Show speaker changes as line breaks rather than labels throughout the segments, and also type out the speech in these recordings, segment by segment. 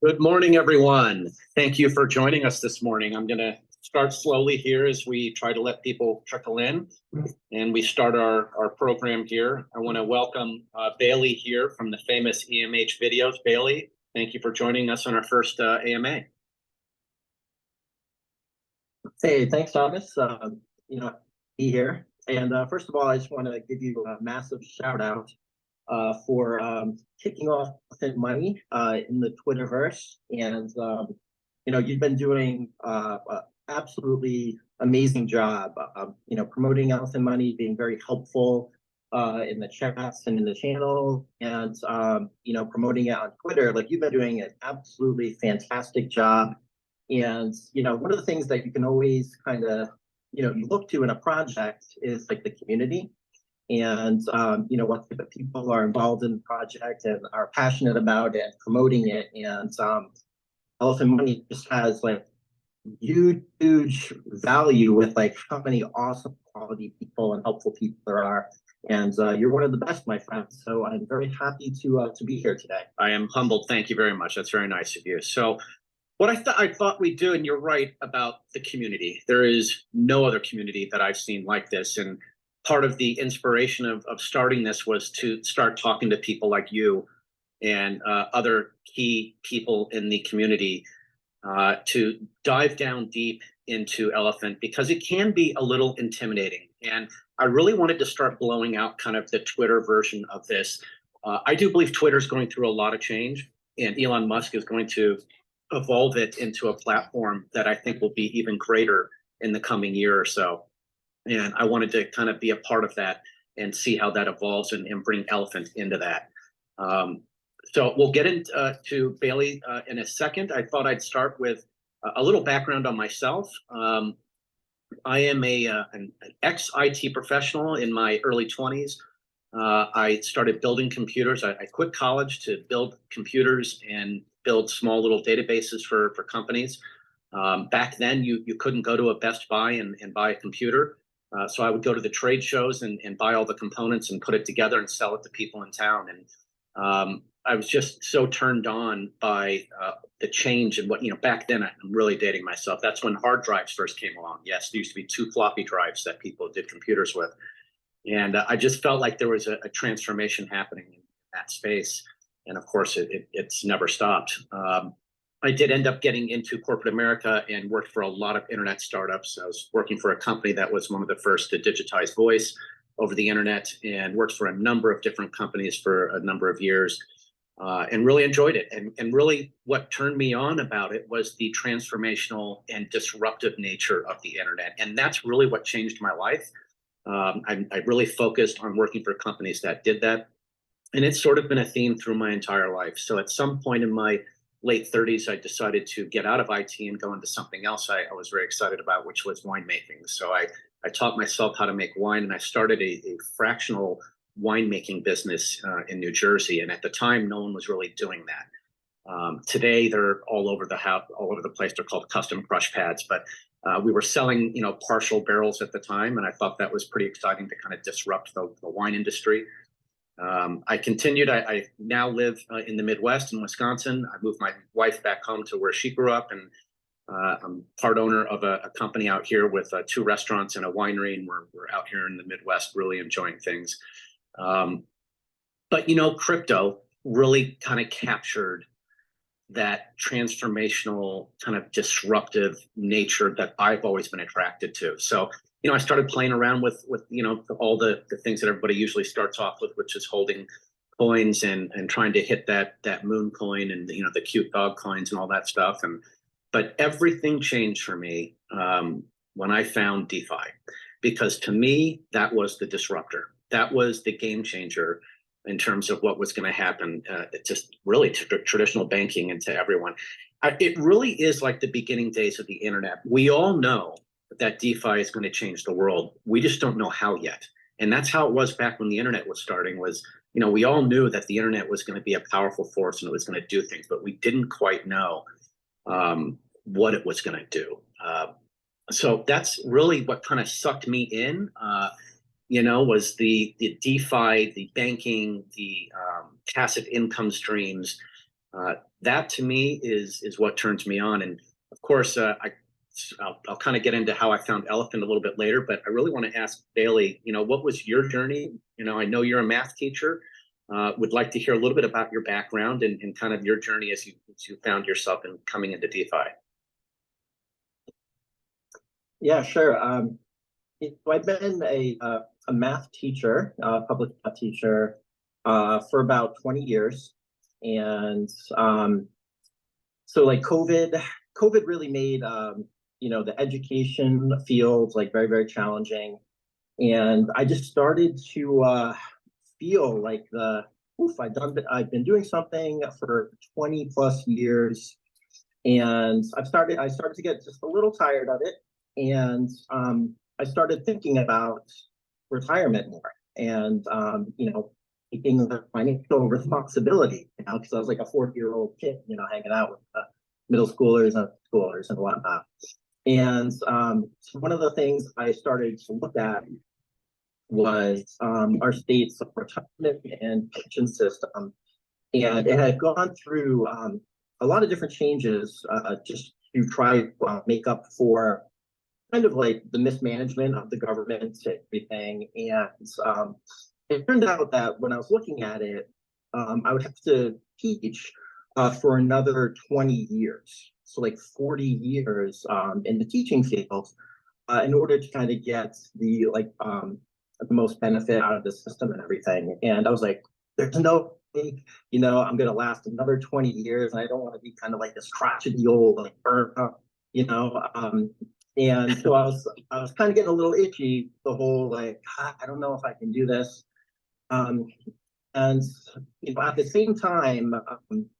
Good morning, everyone. Thank you for joining us this morning. I'm going to start slowly here as we try to let people trickle in and we start our program here. I want to welcome Bailey here from the famous EMH videos. Bailey, thank you for joining us on our first AMA.
Hey, thanks, Thomas. Be here. And first of all, I just want to give you a massive shout out for kicking off Elephant Money in the Twitterverse. And, you've been doing an absolutely amazing job, promoting Elephant Money, being very helpful in the chats and in the channel, and, promoting it on Twitter. Like, you've been doing an absolutely fantastic job. And, one of the things that you can always kind of, you look to in a project is like the community and, what type of people are involved in the project and are passionate about it, promoting it. And Elephant Money just has like huge value with like how many awesome quality people and helpful people there are. And you're one of the best, my friend. So I'm very happy to be here today.
I am humbled. Thank you very much. That's very nice of you. So what I thought we'd do, and you're right about the community. There is no other community that I've seen like this. And part of the inspiration of starting this was to start talking to people like you and other key people in the community to dive down deep into Elephant, because it can be a little intimidating. And I really wanted to start blowing out kind of the Twitter version of this. I do believe Twitter is going through a lot of change, and Elon Musk is going to evolve it into a platform that I think will be even greater in the coming year or so. And I wanted to kind of be a part of that and see how that evolves and bring Elephant into that. So we'll get into Bailey in a second. I thought I'd start with a little background on myself. I am an ex-IT professional in my early 20s. I started building computers. I quit college to build computers and build small little databases for companies. Back then, you couldn't go to a Best Buy and buy a computer. So I would go to the trade shows and buy all the components and put it together and sell it to people in town. And I was just so turned on by the change and what, back then, I'm really dating myself. That's when hard drives first came along. Yes, there used to be 2 floppy drives that people did computers with. And I just felt like there was a transformation happening in that space. And of course, it's never stopped. I did end up getting into corporate America and worked for a lot of internet startups. I was working for a company that was one of the first to digitize voice over the internet, and worked for a number of different companies for a number of years, and really enjoyed it. And really what turned me on about it was the transformational and disruptive nature of the internet. And that's really what changed my life. I really focused on working for companies that did that. And it's sort of been a theme through my entire life. So at some point in my late 30s, I decided to get out of IT and go into something else I was very excited about, which was winemaking. So I taught myself how to make wine, and I started a fractional winemaking business in New Jersey. And at the time, no one was really doing that. Today, they're all over the house, all over the place. They're called custom crush pads. But we were selling, partial barrels at the time, and I thought that was pretty exciting to kind of disrupt the wine industry. I continued. I now live in the Midwest in Wisconsin. I moved my wife back home to where she grew up, and I'm part owner of a company out here with 2 restaurants and a winery, and we're out here in the Midwest really enjoying things. But crypto really kind of captured that transformational kind of disruptive nature that I've always been attracted to. So I started playing around with all the things that everybody usually starts off with, which is holding coins and trying to hit that moon coin and the cute dog coins and all that stuff. But everything changed for me when I found DeFi, because to me that was the disruptor. That was the game changer in terms of what was going to happen. Just really to traditional banking and to everyone. It really is like the beginning days of the internet. We all know that DeFi is going to change the world. We just don't know how yet. And that's how it was back when the internet was starting. We all knew that the internet was going to be a powerful force and it was going to do things, but we didn't quite know what it was going to do. So that's really what kind of sucked me in. Was the DeFi, the banking, the passive income streams, That to me is what turns me on. And of course, I'll kind of get into how I found elephant a little bit later, but I really want to ask Bailey, what was your journey? I know you're a math teacher. Would like to hear a little bit about your background and kind of your journey as you found yourself in coming into DeFi.
Yeah, sure. So I've been a math teacher, public math teacher, for about 20 years. And so like COVID really made, the education field like very, very challenging. And I just started to feel like I've been doing something for 20 plus years. And I started to get just a little tired of it. And I started thinking about retirement more and, taking the financial responsibility, because I was like a 40-year-old kid, hanging out with middle schoolers and whatnot. And so one of the things I started to look at was our state's retirement and pension system. And it had gone through a lot of different changes just to try to make up for kind of like the mismanagement of the government and everything. And it turned out that when I was looking at it, I would have to teach for another 20 years. So like 40 years in the teaching field in order to kind of get the most benefit out of the system and everything. And I was like, there's no way, I'm going to last another 20 years. And I don't want to be kind of like this crotchety old, like burnt up, and so I was kind of getting a little itchy, the whole like, I don't know if I can do this. And at the same time,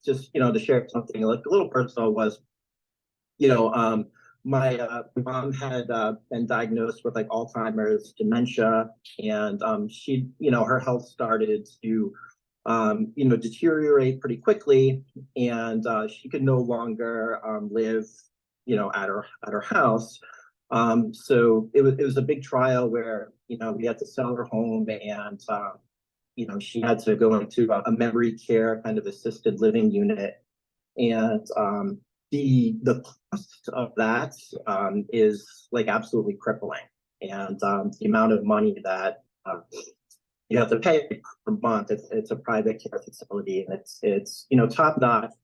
just to share something like a little personal was, my mom had been diagnosed with like Alzheimer's, dementia, and her health started to deteriorate pretty quickly, and she could no longer live at her house. So it was a big trial where we had to sell her home, and she had to go into a memory care kind of assisted living unit. And the cost of that is like absolutely crippling. And the amount of money that you have to pay per month, it's a private care facility, and it's top notch.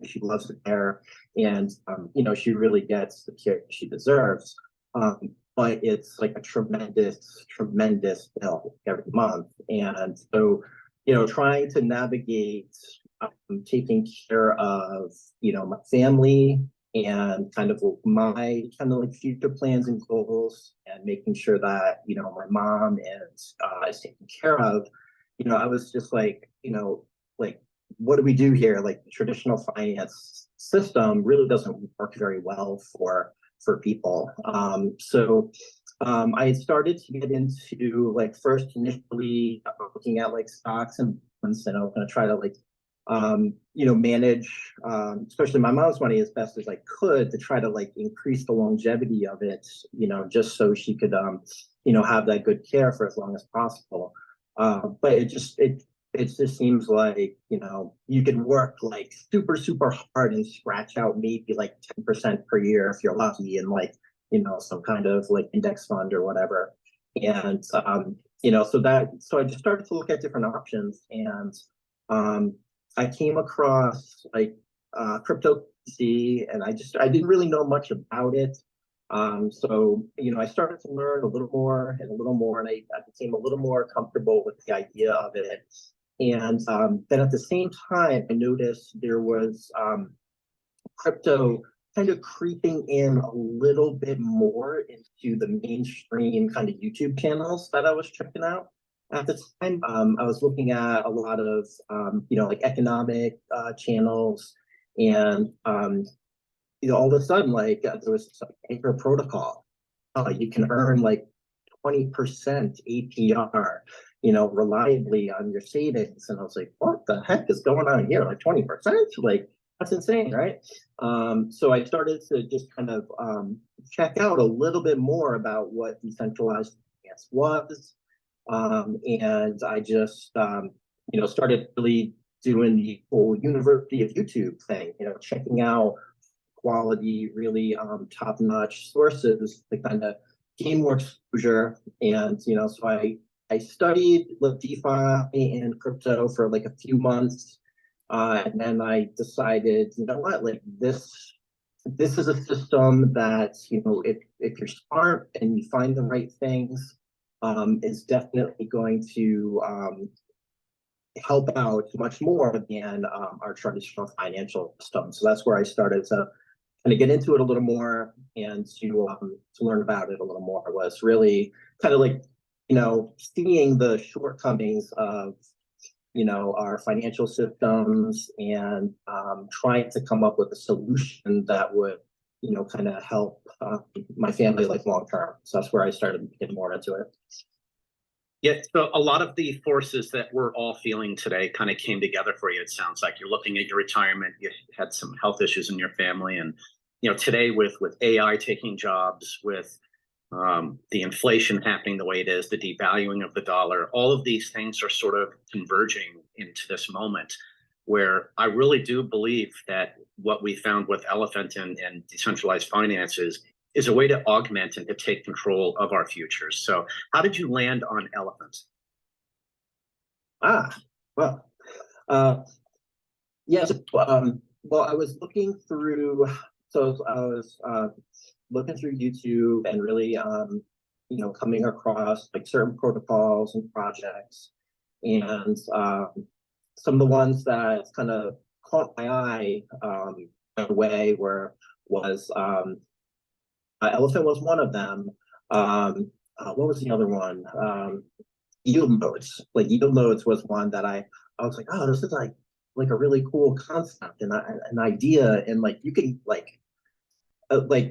She loves the care, and she really gets the care she deserves. But it's like a tremendous, tremendous bill every month. And so, trying to navigate taking care of, my family and kind of my kind of like future plans and goals, and making sure that, my mom is taken care of, I was just like, like, what do we do here? Like the traditional finance system really doesn't work very well for people. So I started to get into like first initially looking at like stocks and bonds, and I was going to try to like manage especially my mom's money as best as I could to try to like increase the longevity of it, just so she could have that good care for as long as possible. But it just seems like you could work like super super hard and scratch out maybe like 10% per year if you're lucky, and like some kind of like index fund or whatever. And so I just started to look at different options, and I came across like CryptoTN, and I didn't really know much about it. So I started to learn a little more and a little more, and I became a little more comfortable with the idea of it. And then at the same time, I noticed there was crypto kind of creeping in a little bit more into the mainstream kind of YouTube channels that I was checking out. At the time, I was looking at a lot of, like economic channels, and all of a sudden, like there was this Anchor protocol. You can earn like 20% APR, reliably on your savings. And I was like, what the heck is going on here? Like 20%? Like that's insane, right? So I started to just kind of check out a little bit more about what decentralized finance was. And I just, started really doing the whole University of YouTube thing, checking out quality, really top-notch sources to kind of gain more exposure. And so I studied like DeFi and crypto for like a few months, and then I decided, what, like this is a system that if you're smart and you find the right things, is definitely going to help out much more than our traditional financial system. So that's where I started to kind of get into it a little more, and to learn about it a little more. Was really kind of like seeing the shortcomings of our financial systems, and trying to come up with a solution that would kind of help my family like long term. So that's where I started getting more into it.
Yeah, so a lot of the forces that we're all feeling today kind of came together for you. It sounds like you're looking at your retirement. You had some health issues in your family, and today with AI taking jobs, with the inflation happening the way it is, the devaluing of the dollar, all of these things are sort of converging into this moment where I really do believe that what we found with Elephant and decentralized finances is a way to augment and to take control of our futures. So how did you land on Elephant?
Well, yes. Well, I was looking through, so I was looking through YouTube and really, coming across like certain protocols and projects, and some of the ones that kind of caught my eye in a way was Elephant was one of them. What was the other one? Yield nodes. Like yield nodes was one that I was like, oh, this is like a really cool concept and an idea, and like you can like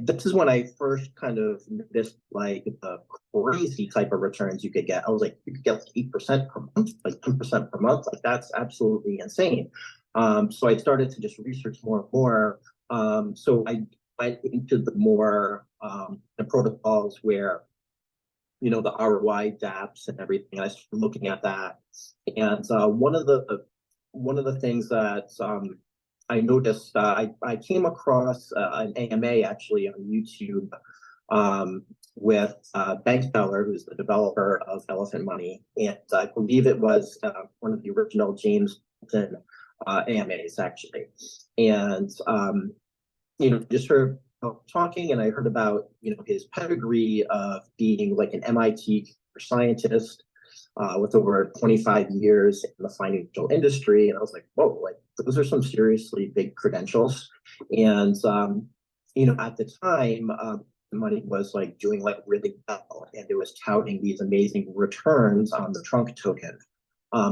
this is when I first kind of noticed like the crazy type of returns you could get. I was like, you could get like 8% per month, like 10% per month. Like that's absolutely insane. So I started to just research more and more. So I went into the more the protocols where the ROI dApps and everything. I started looking at that, and one of the things that I noticed, I came across an AMA actually on YouTube with Bank Teller, who's the developer of Elephant Money, and I believe it was one of the original James Bolton AMAs actually, and just heard talking, and I heard about his pedigree of being like an MIT scientist with over 25 years in the financial industry. And I was like, whoa, like those are some seriously big credentials. And, at the time, money was like doing like really well, and it was touting these amazing returns on the trunk token.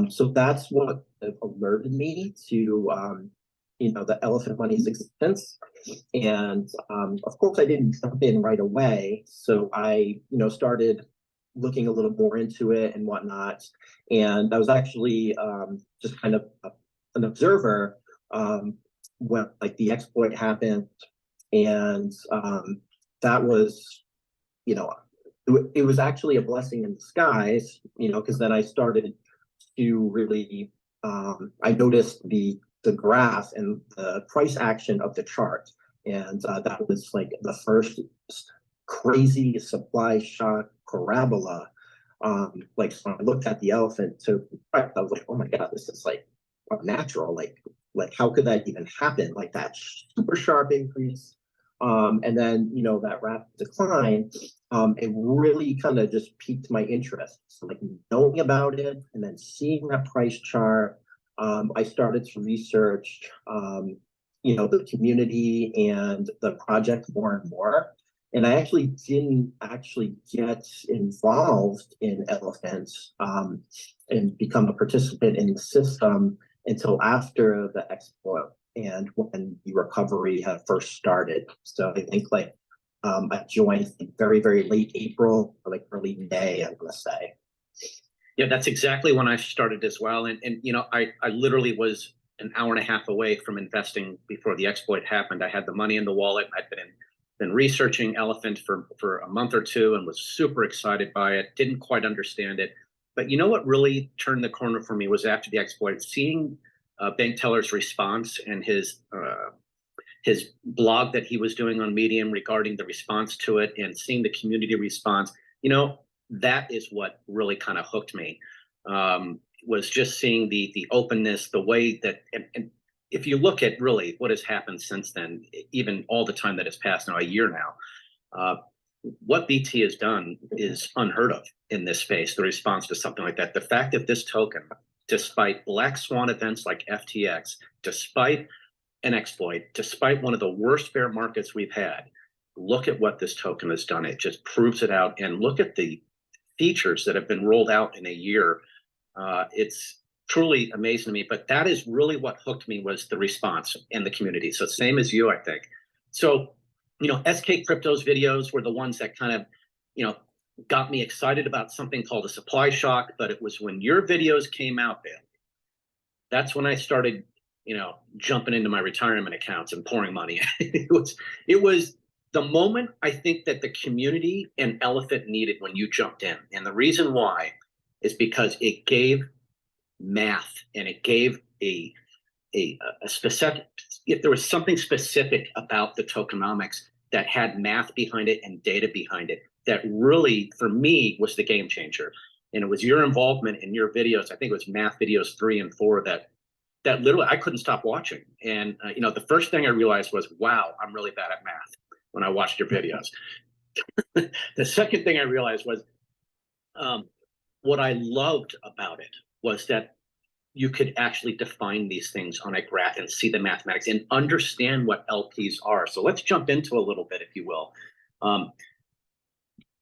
So that's what alerted me to, the Elephant Money's existence. And of course, I didn't jump in right away. So I, started looking a little more into it and whatnot. And I was actually just kind of an observer when like the exploit happened. And that was, it was actually a blessing in disguise, because then I started to really, I noticed the graph and the price action of the chart. And that was like the first crazy supply shock parabola. Like so I looked at the elephant, so I was like, oh my god, this is like unnatural. Like how could that even happen? Like that super sharp increase, and then that rapid decline. It really kind of just piqued my interest. So like knowing about it and then seeing that price chart, I started to research, the community and the project more and more. And I actually didn't actually get involved in Elephants and become a participant in the system until after the exploit and when the recovery had first started. So I think like I joined very, very late April, or like early May, I'm gonna say.
Yeah, that's exactly when I started as well. And I literally was an hour and a half away from investing before the exploit happened. I had the money in the wallet. I'd been researching Elephant for a month or two and was super excited by it. Didn't quite understand it. But what really turned the corner for me was after the exploit, seeing bank teller's response and his blog that he was doing on Medium regarding the response to it and seeing the community response, that is what really kind of hooked me. Was just seeing the openness, the way that, and if you look at really what has happened since then, even all the time that has passed now, a year now, what BT has done is unheard of in this space, the response to something like that. The fact that this token, despite black swan events like FTX, despite an exploit, despite one of the worst bear markets we've had, look at what this token has done. It just proves it out. And look at the features that have been rolled out in a year. It's truly amazing to me. But that is really what hooked me, was the response in the community. So same as you, I think. So, SK Crypto's videos were the ones that kind of, got me excited about something called a supply shock. But it was when your videos came out, Bill, that's when I started, jumping into my retirement accounts and pouring money. It was the moment I think that the community and Elephant needed when you jumped in. And the reason why is because it gave math, and it gave a specific, if there was something specific about the tokenomics that had math behind it and data behind it, that really, for me, was the game changer. And it was your involvement in your videos. I think it was math videos 3 and 4 that literally I couldn't stop watching. And the first thing I realized was, wow, I'm really bad at math when I watched your videos. The second thing I realized was, what I loved about it was that you could actually define these things on a graph and see the mathematics and understand what LPs are. So let's jump into a little bit, if you will.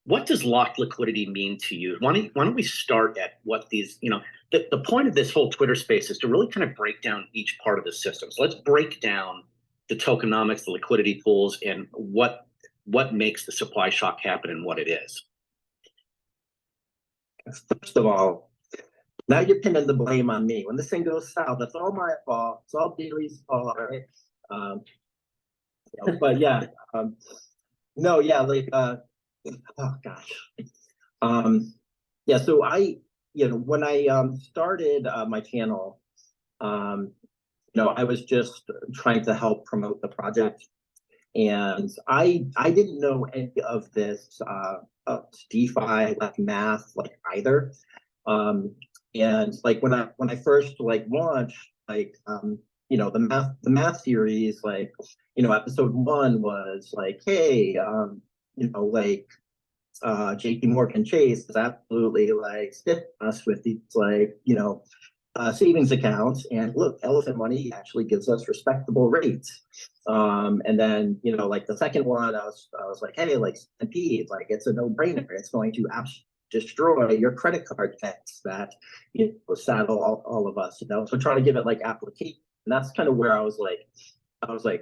What does locked liquidity mean to you? Why don't we start at what these, the point of this whole Twitter space is to really kind of break down each part of the system. So let's break down the tokenomics, the liquidity pools, and what makes the supply shock happen and what it is.
First of all, now you're pinning the blame on me. When this thing goes south, that's all my fault. It's all Bailey's fault, right? But yeah, no, yeah, like, oh gosh, yeah. So when I started my channel, I was just trying to help promote the project, and I didn't know any of this DeFi, like math, like either. And like when I first launched, the math series, episode 1 was like, hey, JP Morgan Chase is absolutely stiff us with these savings accounts, and look, Elephant Money actually gives us respectable rates. And then the second one, I was like, hey, S&P, it's a no-brainer. It's going to destroy your credit card debts that saddle all of us. So trying to give it application. And that's kind of where I was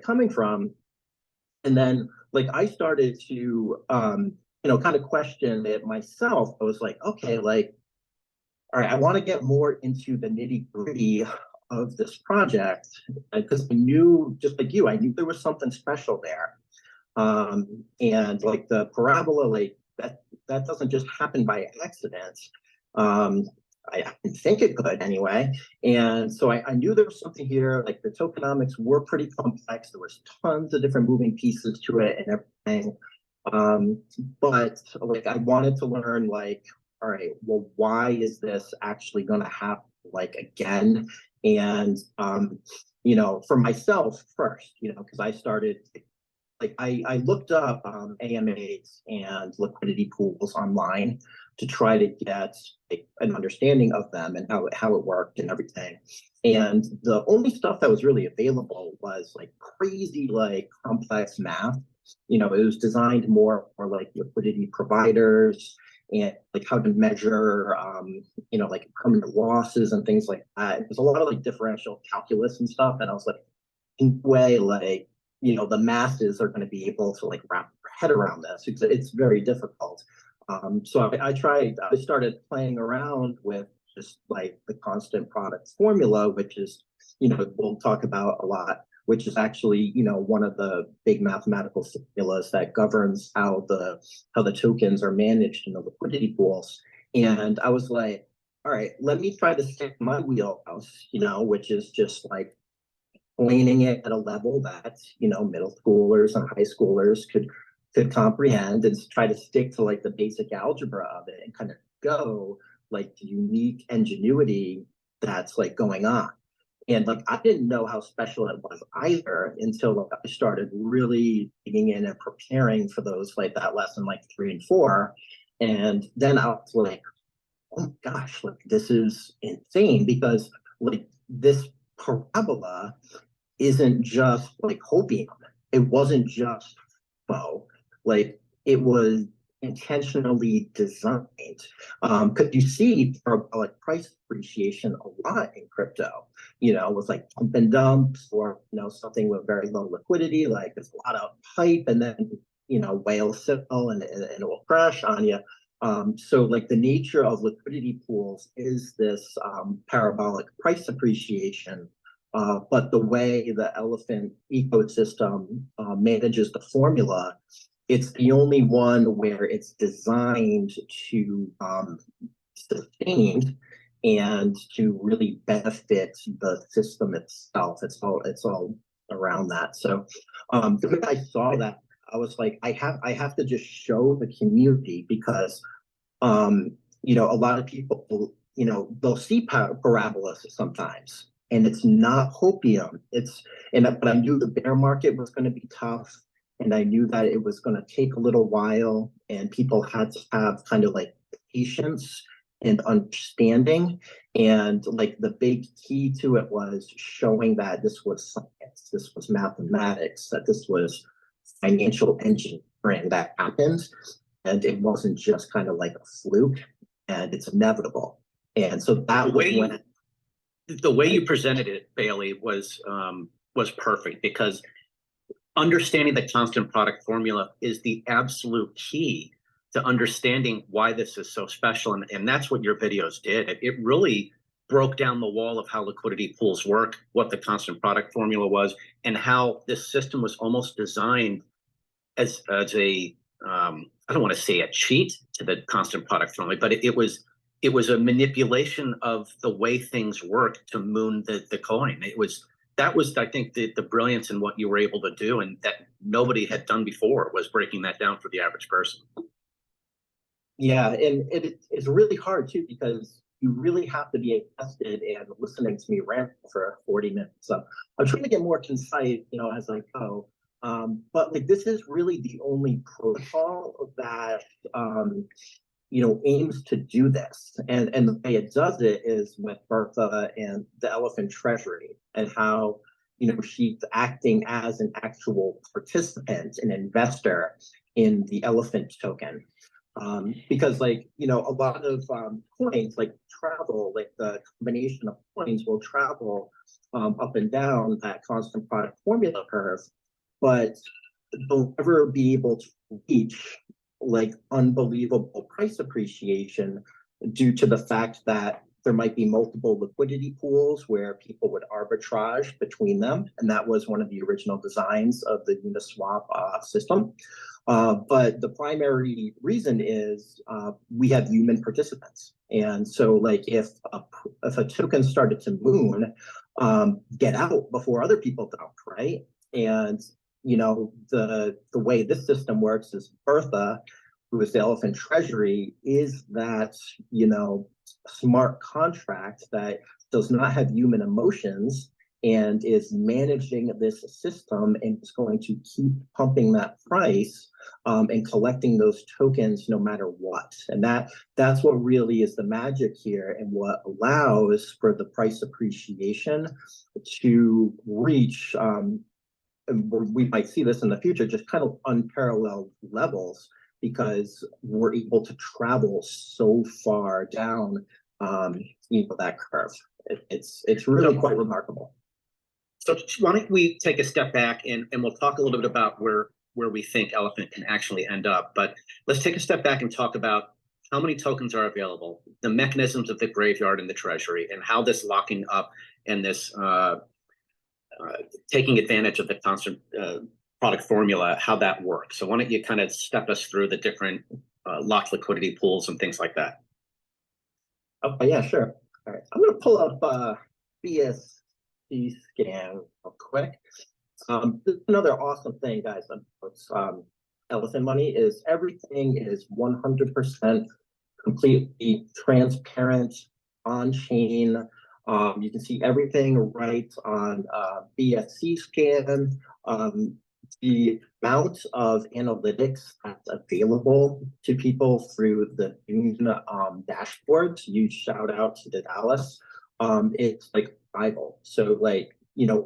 coming from. And then I started to kind of question it myself. I was like, okay, all right, I want to get more into the nitty-gritty of this project, because I knew, just like you, I knew there was something special there. And the parabola, that doesn't just happen by accident. I didn't think it could anyway. And so I knew there was something here. The tokenomics were pretty complex. There was tons of different moving pieces to it and everything. But I wanted to learn, all right, well, why is this actually going to happen again? And for myself first, because I started, I looked up AMAs and liquidity pools online to try to get an understanding of them and how it worked and everything. And the only stuff that was really available was crazy complex math. It was designed more for liquidity providers and how to measure permanent losses and things like that. It was a lot of differential calculus and stuff, and I was in a way the masses are going to be able to wrap their head around this. It's very difficult. So I started playing around with just the constant product formula, which is we'll talk about a lot, which is actually one of the big mathematical formulas that governs how the tokens are managed in the liquidity pools. And I was like, all right, let me try to stick to my wheelhouse, which is just like planing it at a level that, middle schoolers and high schoolers could comprehend, and try to stick to like the basic algebra of it and kind of go like the unique ingenuity that's like going on. And like I didn't know how special it was either until like, I started really digging in and preparing for those like that lesson like 3 and 4. And then I was like, oh my gosh, like this is insane, because like this parabola isn't just like hopium. It wasn't just faux. Like it was intentionally designed. Because you see parabolic price appreciation a lot in crypto. With like pump and dumps, or something with very low liquidity, like there's a lot of hype, and then whale sell, and it will crash on you. So like the nature of liquidity pools is this parabolic price appreciation, but the way the elephant ecosystem manages the formula, it's the only one where it's designed to sustain and to really benefit the system itself. It's all around that. So the way I saw that, I was like, I have to just show the community, because a lot of people, they'll see parabolas sometimes, and it's not hopium. But I knew the bear market was going to be tough, and I knew that it was going to take a little while, and people had to have kind of like patience and understanding. And like the big key to it was showing that this was science, this was mathematics, that this was financial engineering that happened, and it wasn't just kind of like a fluke, and it's inevitable. And so that was when
the way you presented it, Bailey, was perfect, because understanding the constant product formula is the absolute key to understanding why this is so special. And that's what your videos did. It really broke down the wall of how liquidity pools work, what the constant product formula was, and how this system was almost designed as a I don't want to say a cheat to the constant product formula, but it was a manipulation of the way things work to moon the coin. That was, I think, the brilliance in what you were able to do, and that nobody had done before, was breaking that down for the average person.
Yeah, and it's really hard too, because you really have to be invested and listening to me rant for 40 minutes. So I'm trying to get more concise, as I go. But like this is really the only protocol that aims to do this, and the way it does it is with Bertha and the Elephant Treasury, and how she's acting as an actual participant, an investor in the Elephant token. Because like a lot of coins like travel, like the combination of coins will travel up and down that constant product formula curve, but they'll never be able to reach like unbelievable price appreciation, due to the fact that there might be multiple liquidity pools where people would arbitrage between them, and that was one of the original designs of the Uniswap system. But the primary reason is we have human participants, and so like if a token started to moon, get out before other people don't, right? And the way this system works is Bertha, who is the Elephant Treasury, is that smart contract that does not have human emotions, and is managing this system, and is going to keep pumping that price and collecting those tokens no matter what. And that's what really is the magic here, and what allows for the price appreciation to reach we might see this in the future, just kind of unparalleled levels, because we're able to travel so far down that curve. It's really quite remarkable.
So why don't we take a step back, and we'll talk a little bit about where we think Elephant can actually end up. But let's take a step back and talk about how many tokens are available, the mechanisms of the graveyard and the treasury, and how this locking up and this taking advantage of the constant product formula, how that works. So why don't you kind of step us through the different locked liquidity pools and things like that?
Oh, yeah, sure. All right, I'm gonna pull up BSC scan real quick. This is another awesome thing, guys, about Elephant Money is everything is 100% completely transparent, on chain. You can see everything right on BSC scan. The amount of analytics that's available to people through the Dune dashboards, huge shout out to Dallas. It's like Bible. So like,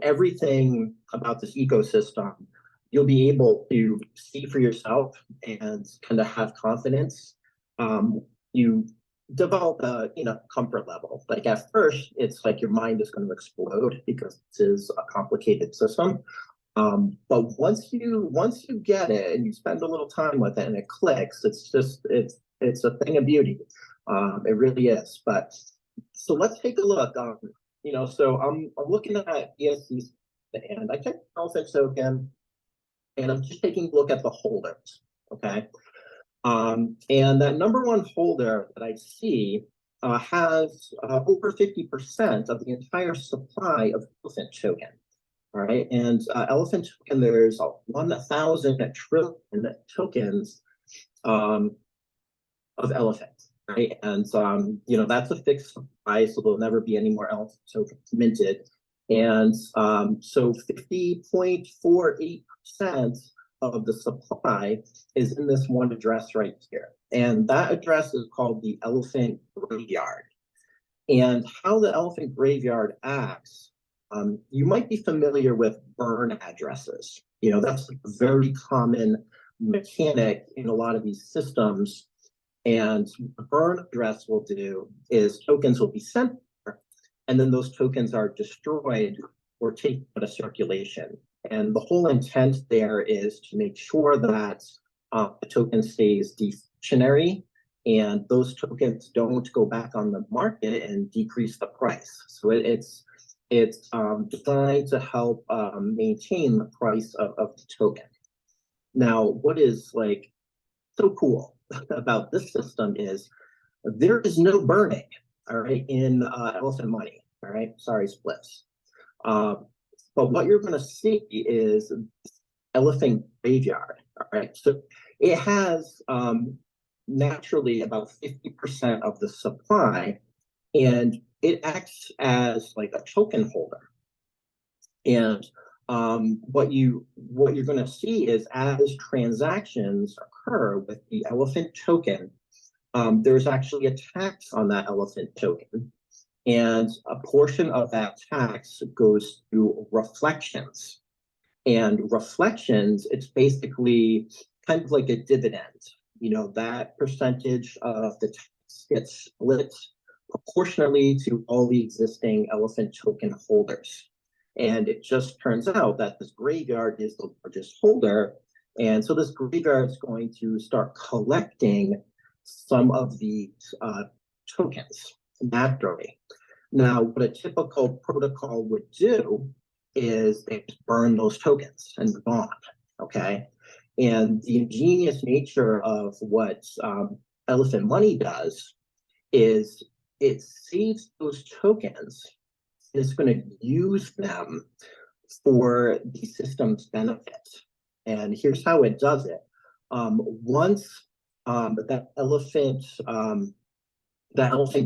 everything about this ecosystem, you'll be able to see for yourself and kind of have confidence. You develop a comfort level. Like at first, it's like your mind is going to explode because this is a complicated system. But once you get it and you spend a little time with it and it clicks, it's a thing of beauty. It really is. But so let's take a look. So I'm looking at ESC and I checked the Elephant token and I'm just taking a look at the holders. Okay. And that number one holder that I see has over 50% of the entire supply of Elephant token. All right, and Elephant token, there's 1,000 trillion tokens of Elephant, right? And that's a fixed supply, so there'll never be any more Elephant tokens minted. And so 50.48% of the supply is in this one address right here. And that address is called the Elephant Graveyard. And how the Elephant Graveyard acts, you might be familiar with burn addresses. That's a very common mechanic in a lot of these systems. And the burn address will do is tokens will be sent there, and then those tokens are destroyed or taken out of circulation. And the whole intent there is to make sure that the token stays deflationary and those tokens don't go back on the market and decrease the price. So it's designed to help maintain the price of the token. Now, what is like so cool about this system is there is no burning, all right, in Elephant Money, all right? Sorry, splits. But what you're going to see is Elephant Graveyard, all right? So it has naturally about 50% of the supply, and it acts as like a token holder. And what you're going to see is as transactions occur with the Elephant token, there's actually a tax on that Elephant token. And a portion of that tax goes to reflections. And reflections, it's basically kind of like a dividend. That percentage of the tax gets split proportionally to all the existing Elephant token holders. And it just turns out that this graveyard is the largest holder. And so this graveyard is going to start collecting some of these tokens naturally. Now, what a typical protocol would do is they burn those tokens and move on, okay? And the ingenious nature of what Elephant Money does is it saves those tokens and it's going to use them for the system's benefit. And here's how it does it. Once that elephant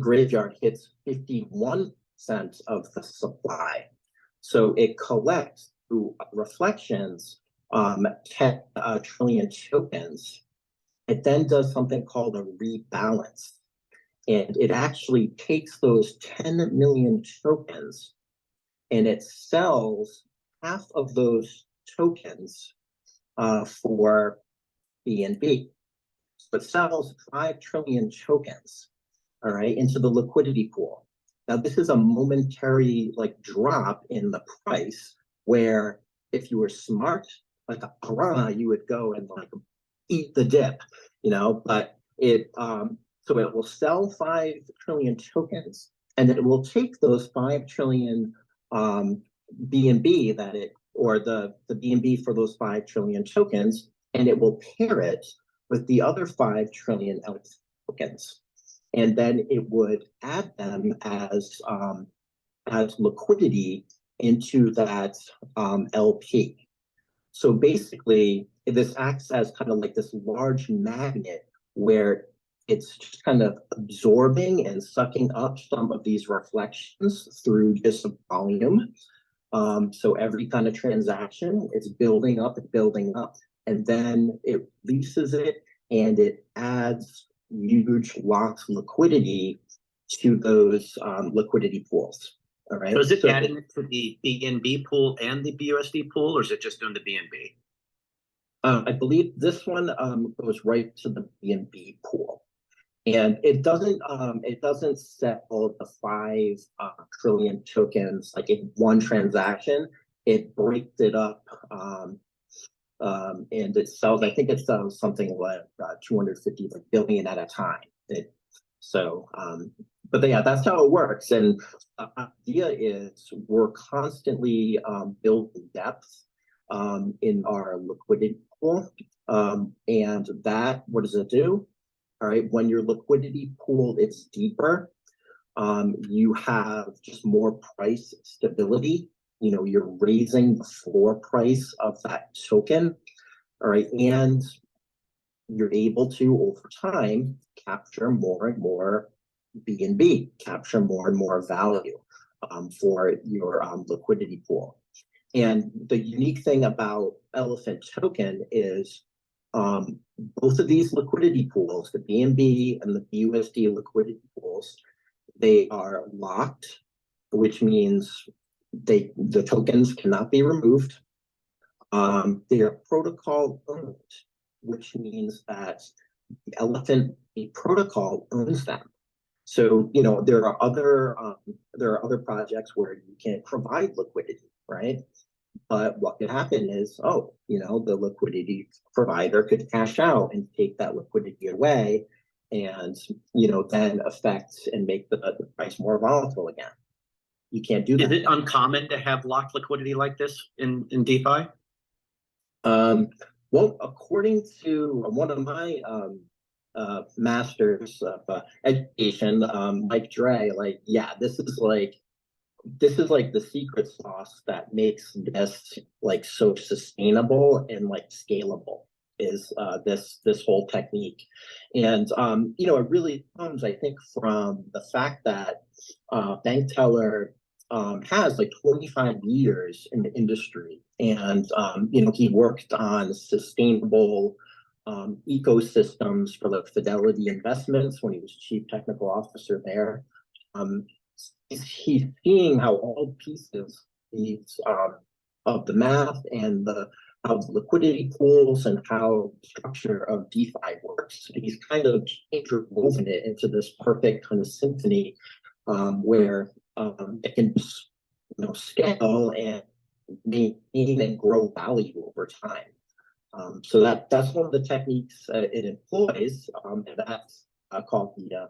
graveyard hits 51% of the supply, so it collects through reflections 10 trillion tokens. It then does something called a rebalance. And it actually takes those 10 million tokens and it sells half of those tokens for BNB. So it sells 5 trillion tokens, all right, into the liquidity pool. Now, this is a momentary drop in the price where if you were smart, like a piranha, you would go and eat the dip, but so it will sell 5 trillion tokens, and then it will take those 5 trillion BNB or the BNB for those 5 trillion tokens, and it will pair it with the other 5 trillion tokens. and then it would add them as liquidity into that LP. So basically, this acts as kind of like this large magnet where it's just kind of absorbing and sucking up some of these reflections through just volume. So every kind of transaction, it's building up and building up, and then it releases it and it adds huge locked liquidity to those liquidity pools. All right.
So is it
So
adding it to the BNB pool and the BUSD pool, or is it just doing the BNB?
I believe this one goes right to the BNB pool. And it doesn't settle the 5 trillion tokens like in one transaction. It breaks it up, and it sells. I think it sells something like 250 billion at a time. But yeah, that's how it works. And the idea is we're constantly building depth in our liquidity pool, and that what does it do? All right, when your liquidity pool is deeper, you have just more price stability. You're raising the floor price of that token, all right, and you're able to, over time, capture more and more BNB, capture more and more value for your liquidity pool. And the unique thing about Elephant Token is both of these liquidity pools, the BNB and the BUSD liquidity pools, they are locked, which means the tokens cannot be removed. They are protocol owned, which means that the Elephant protocol owns them. So there are other projects where you can provide liquidity, right? But what could happen is, the liquidity provider could cash out and take that liquidity away, and then affect and make the price more volatile again. You can't do that.
Is it uncommon to have locked liquidity like this in DeFi?
Well, according to one of my masters of education, Mike Dre, this is like the secret sauce that makes this like so sustainable and like scalable is this whole technique. And it really comes, I think, from the fact that bank teller has like 25 years in the industry, and he worked on sustainable ecosystems for the Fidelity Investments when he was chief technical officer there. He's seeing how all pieces of the math and how the liquidity pools and how the structure of DeFi works. And he's kind of interwoven it into this perfect kind of symphony where it can scale and maintain and grow value over time. So that's one of the techniques it employs, and that's called the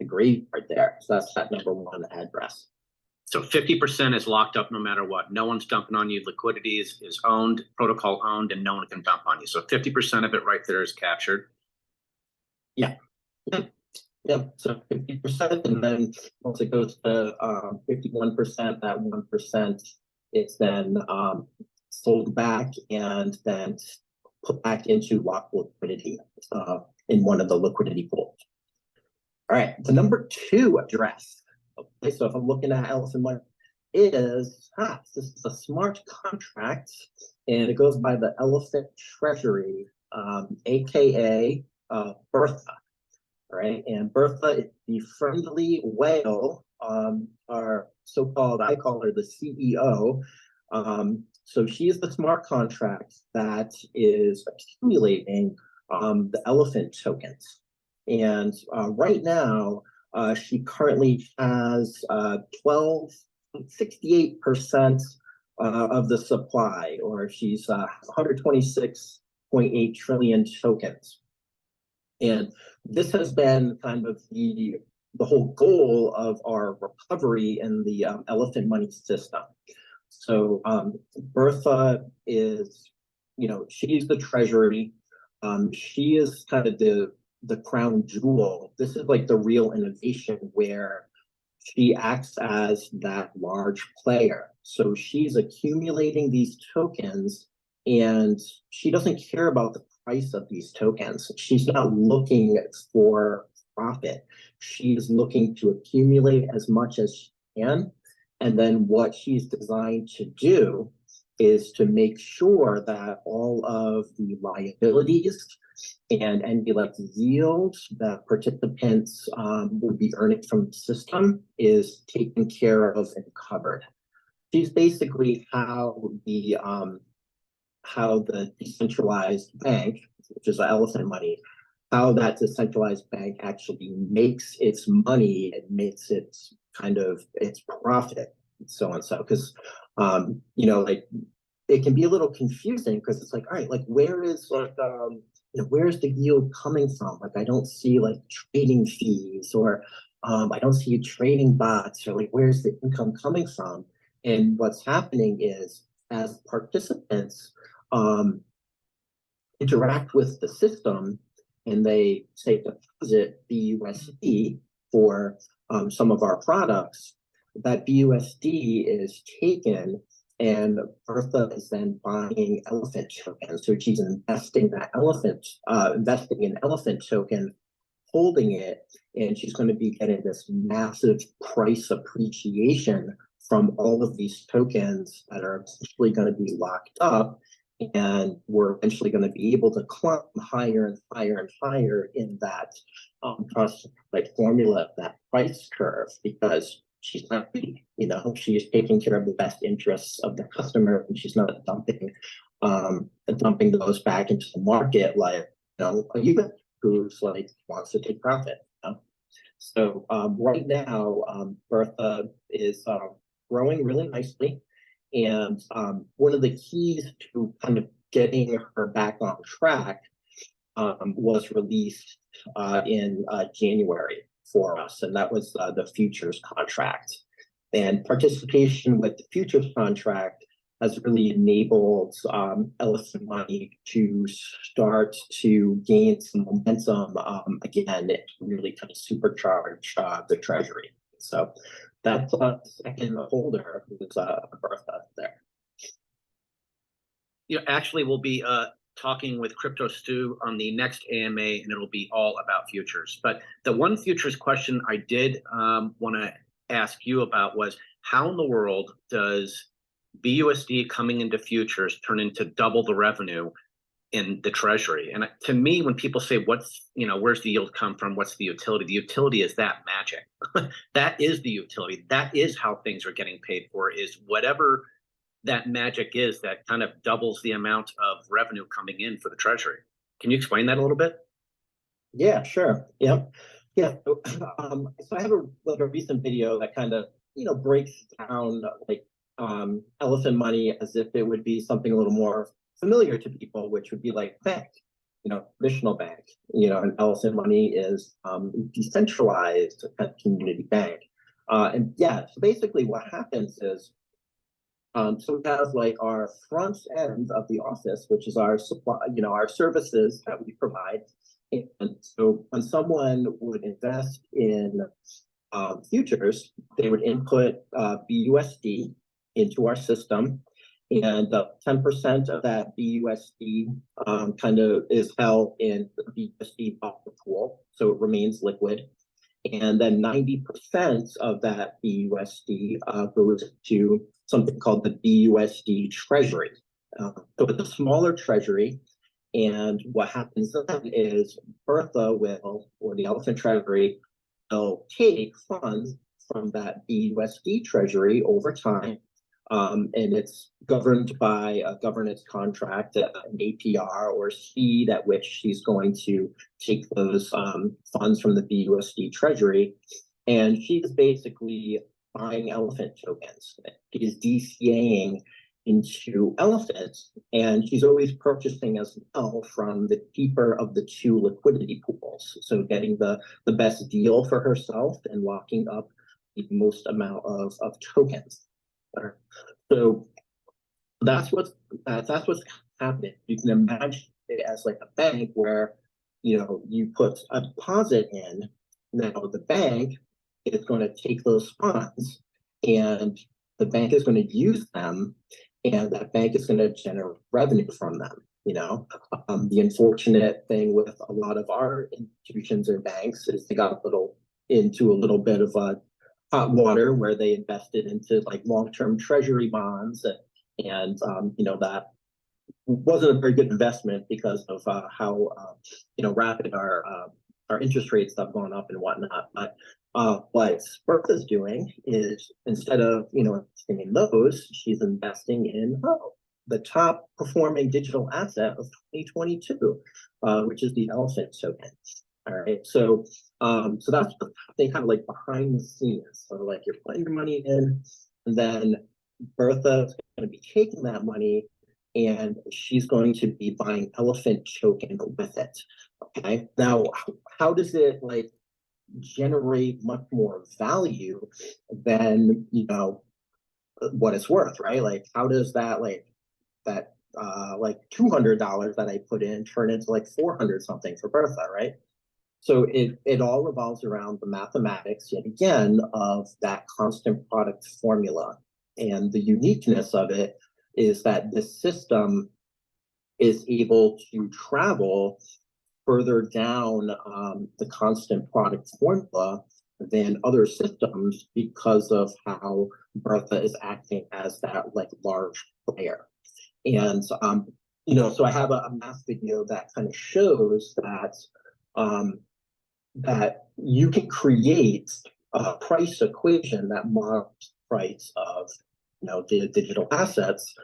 graveyard there. So that's that number one address.
So 50% is locked up no matter what. No one's dumping on you. Liquidity is owned, protocol owned, and no one can dump on you. So 50% of it right there is captured.
Yeah. So 50%, and then once it goes to 51%, that 1% is then sold back and then put back into locked liquidity in one of the liquidity pools. All right, the number 2 address. Okay, so if I'm looking at Elephant Money, this is a smart contract, and it goes by the Elephant Treasury, aka Bertha. Right, and Bertha is the friendly whale, our so-called, I call her the CEO. So she's the smart contract that is accumulating the Elephant tokens. And right now, she currently has 68% of the supply, or she's 126.8 trillion tokens. And this has been kind of the whole goal of our recovery in the Elephant Money system. So Bertha is, she's the treasury. She is kind of the the crown jewel. This is like the real innovation where she acts as that large player. So she's accumulating these tokens and she doesn't care about the price of these tokens. She's not looking for profit. She's looking to accumulate as much as she can. And then what she's designed to do is to make sure that all of the liabilities and any like yield that participants will be earning from the system is taken care of and covered. She's basically how the decentralized bank, which is Elephant Money, how that decentralized bank actually makes its money and makes its kind of its profit, and so on. So, because you know, like it can be a little confusing because it's like, all right, like where is like you know, where's the yield coming from? Like I don't see like trading fees or I don't see trading bots or like where's the income coming from? And what's happening is as participants um, interact with the system and they say deposit BUSD for some of our products, that BUSD is taken and Bertha is then buying elephant tokens. So she's investing in elephant token, holding it, and she's going to be getting this massive price appreciation from all of these tokens that are essentially going to be locked up. And we're eventually going to be able to climb higher and higher and higher in that like formula, that price curve, because she's not greedy, you know, she's taking care of the best interests of the customer, and she's not dumping those back into the market like, you know, a human who's like wants to take profit. You know? So right now, Bertha is growing really nicely. And one of the keys to kind of getting her back on track was released in January for us, and that was the futures contract. And participation with the futures contract has really enabled Elephant Money to start to gain some momentum again, it really kind of supercharge the treasury. So that's second holder who's Bertha there.
You know, actually, we'll be talking with Crypto Stu on the next AMA, and it'll be all about futures. But the one futures question I did want to ask you about was how in the world does BUSD coming into futures turn into double the revenue in the treasury? And to me, when people say what's, you know, where's the yield come from, what's the utility is that magic. That is the utility. That is how things are getting paid for, is whatever that magic is that kind of doubles the amount of revenue coming in for the treasury. Can you explain that a little bit?
Yeah, sure. Yep. Yeah. So I have a recent video that kind of, you know, breaks down like Elephant Money as if it would be something a little more familiar to people, which would be like bank, you know, traditional bank, you know, and Elephant Money is decentralized community bank. And yeah, so basically what happens is so we have like our front end of the office, which is our supply, you know, our services that we provide. And so when someone would invest in futures, they would input BUSD into our system, and 10% of that BUSD kind of is held in the BUSD buffer pool, so it remains liquid. And then 90% of that BUSD goes to something called the BUSD treasury. So it's a smaller treasury. And what happens then is Bertha will, or the Elephant Treasury, will take funds from that BUSD treasury over time. And it's governed by a governance contract, an APR or speed at which she's going to take those funds from the BUSD treasury. And she's basically buying elephant tokens. She's DCAing into elephants, and she's always purchasing as well from the cheaper of the two liquidity pools. So getting the best deal for herself and locking up the most amount of tokens. So that's what's happening. You can imagine it as like a bank where you put a deposit in. Now the bank is going to take those funds, and the bank is going to use them, and that bank is going to generate revenue from them. The unfortunate thing with a lot of our institutions or banks is they got into a little bit of a hot water where they invested into like long-term treasury bonds, and that wasn't a very good investment because of how rapid our interest rates have gone up and whatnot. But what Bertha's doing is, instead of investing in those, she's investing in the top performing digital asset of 2022, which is the elephant token. All right, so that's the thing, kind of like behind the scenes. So like you're putting your money in, and then Bertha's going to be taking that money, and she's going to be buying elephant token with it. Okay, now how does it like generate much more value than what it's worth, right? Like how does that like $200 that I put in turn into like 400 something for Bertha, right? So it all revolves around the mathematics, yet again, of that constant product formula. And the uniqueness of it is that this system is able to travel further down the constant product formula than other systems because of how Bertha is acting as that like large player. And so I have a math video that kind of shows that you can create a price equation that models the price of the digital assets,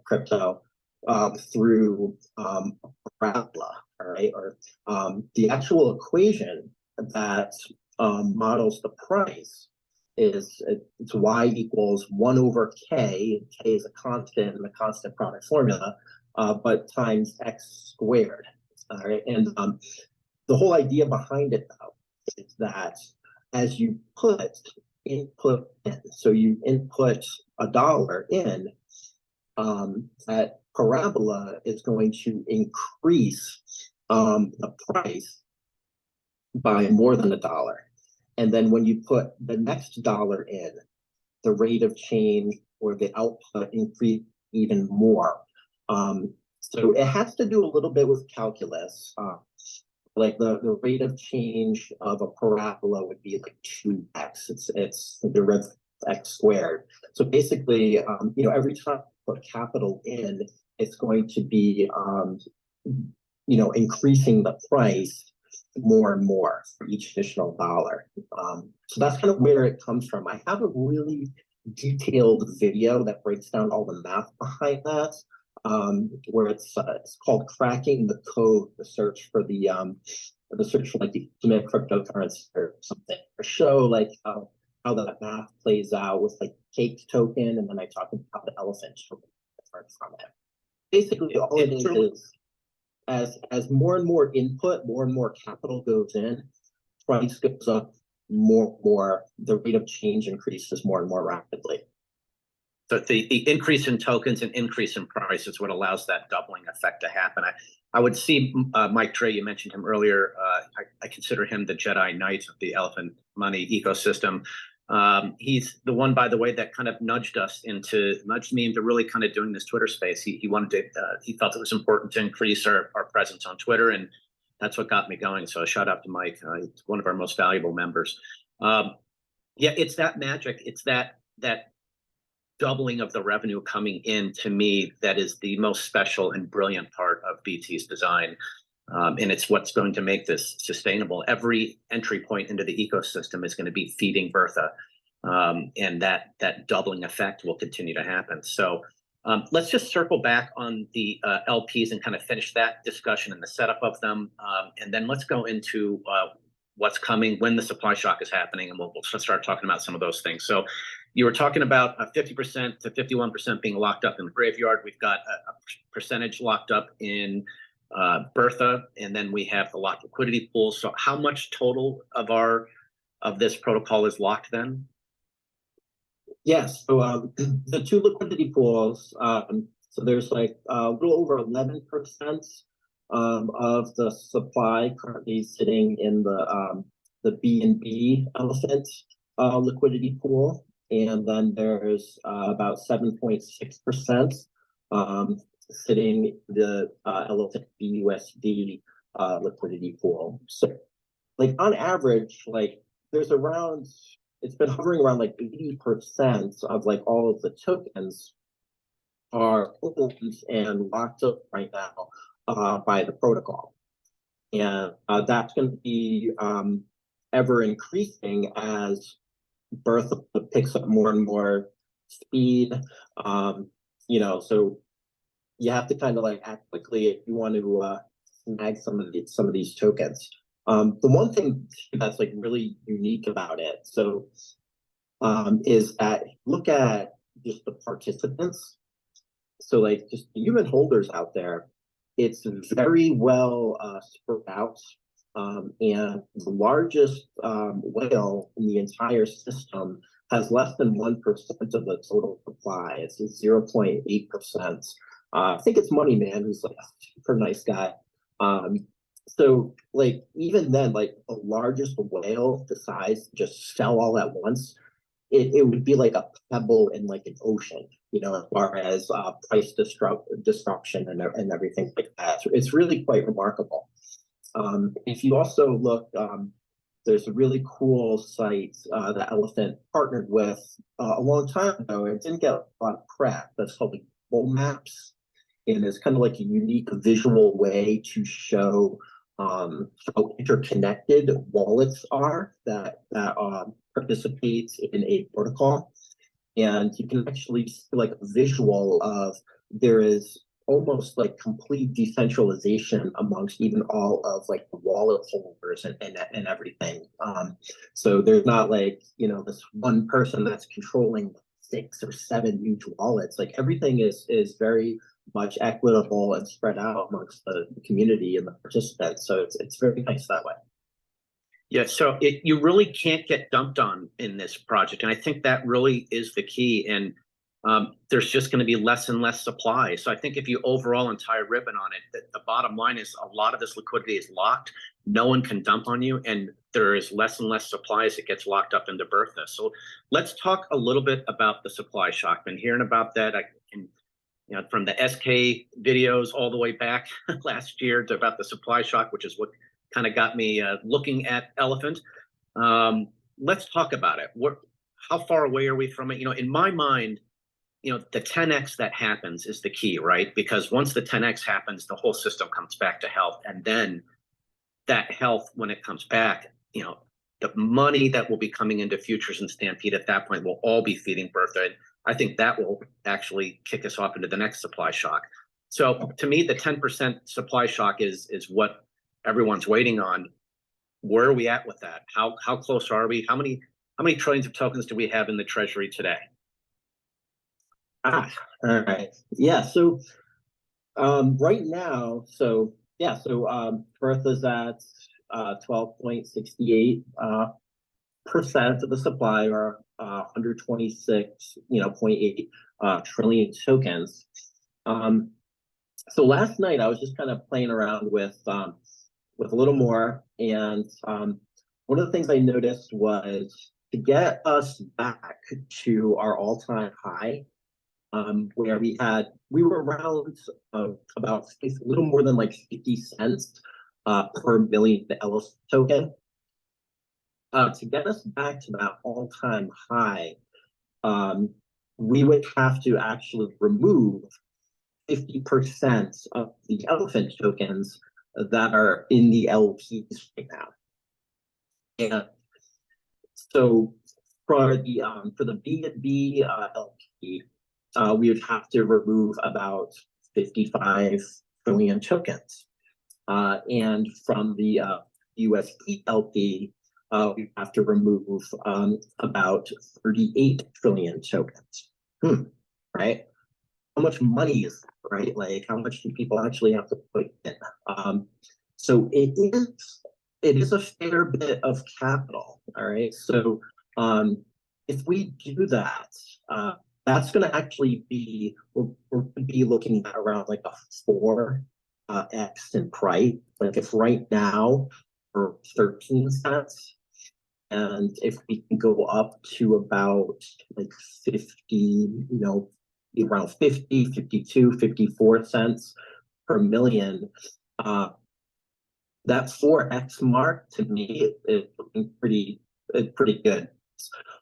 crypto, through parabola, all right, or the actual equation that models the price is it's y equals 1 over k. K is a constant in the constant product formula, but times x squared. All right, and the whole idea behind it, though, is that as you put input in, so you input $1 in, that parabola is going to increase the price by more than $1. And then when you put the next dollar in, the rate of change or the output increase even more. So it has to do a little bit with calculus. Like the rate of change of a parabola would be like 2x. It's the derivative of x squared. So basically, every time you put capital in, it's going to be, increasing the price more and more for each additional dollar. So that's kind of where it comes from. I have a really detailed video that breaks down all the math behind that. Where it's called cracking the code, the search for like the ultimate cryptocurrency or something, or show like how that math plays out with like cake token, and then I talk about the elephant token from it. Basically, all it is as more and more input, more and more capital goes in, price goes up more, the rate of change increases more and more rapidly.
So the increase in tokens and increase in price is what allows that doubling effect to happen. I would see Mike Trey, you mentioned him earlier. I consider him the Jedi Knight of the elephant money ecosystem. He's the one, by the way, that kind of nudged me into really kind of doing this Twitter space. He wanted to, he felt it was important to increase our presence on Twitter, and that's what got me going. So a shout out to Mike. He's one of our most valuable members. Yeah, it's that magic. It's that doubling of the revenue coming in, to me, that is the most special and brilliant part of BT's design. And it's what's going to make this sustainable. Every entry point into the ecosystem is going to be feeding Bertha. And that doubling effect will continue to happen. So let's just circle back on the LPs and kind of finish that discussion and the setup of them. And then let's go into what's coming, when the supply shock is happening, and we'll start talking about some of those things. So you were talking about 50% to 51% being locked up in the graveyard. We've got a percentage locked up in Bertha, and then we have the locked liquidity pool. So how much total of this protocol is locked then?
Yes, so the two liquidity pools, so there's like a little over 11% of the supply currently sitting in the BNB elephant liquidity pool, and then there's about 7.6% sitting in the elephant BUSD liquidity pool. So, like on average, like there's around it's been hovering around like 80% of like all of the tokens are owned and locked up right now by the protocol. And that's going to be ever increasing as Birth picks up more and more speed. So you have to kind of like act quickly if you want to snag some of these tokens. The one thing that's like really unique about it, is that look at just the participants. So like just the human holders out there, it's very well spread out. And the largest whale in the entire system has less than 1% of the total supply. It's 0.8%. I think it's Money Man, who's like a super nice guy. So like even then, like the largest whale decides to just sell all at once, it would be like a pebble in like an ocean, as far as price destruction and everything like that. So it's really quite remarkable. If you also look, there's a really cool site that Elephant partnered with a long time ago. It didn't get a lot of prep. That's called like Bull Maps, and it's kind of like a unique visual way to show how interconnected wallets are that participate in a protocol. And you can actually see like a visual of there is almost like complete decentralization amongst even all of like the wallet holders and everything. So there's not like, this one person that's controlling 6 or 7 huge wallets. Like everything is very much equitable and spread out amongst the community and the participants. So it's very nice that way.
Yeah, so you really can't get dumped on in this project, and I think that really is the key. And there's just going to be less and less supply. So I think if you overall and tie a ribbon on it, the bottom line is a lot of this liquidity is locked. No one can dump on you, and there is less and less supply as it gets locked up into Bertha. So let's talk a little bit about the supply shock. Been hearing about that. I can, from the SK videos all the way back last year to about the supply shock, which is what kind of got me looking at Elephant. Let's talk about it. How far away are we from it? In my mind, the 10x that happens is the key, right? Because once the 10x happens, the whole system comes back to health. And then that health, when it comes back, the money that will be coming into futures and Stampede at that point will all be feeding Bertha. And I think that will actually kick us off into the next supply shock. So to me, the 10% supply shock is what everyone's waiting on. Where are we at with that? How close are we? How many trillions of tokens do we have in the treasury today?
All right. Yeah. So right now, Bertha's at 12.68% of the supply, or 126.8 trillion tokens. So last night I was just kind of playing around with a little more, and one of the things I noticed was to get us back to our all-time high, where we were around about a little more than like 50 cents per million ELF token. To get us back to that all-time high, we would have to actually remove 50% of the elephant tokens that are in the LPs right now. And so for the BNB LP, we would have to remove about 55 trillion tokens. And from the USD LP, we have to remove about 38 trillion tokens. Right? How much money is that, right? Like, how much do people actually have to put in? So it is a fair bit of capital. All right. So if we do that, that's going to actually be, we're going to be looking at around like a 4 X in price. Like if right now for 13 cents, and if we can go up to about like 50, around 50, 52, 54 cents per million, that 4x mark to me is looking pretty good.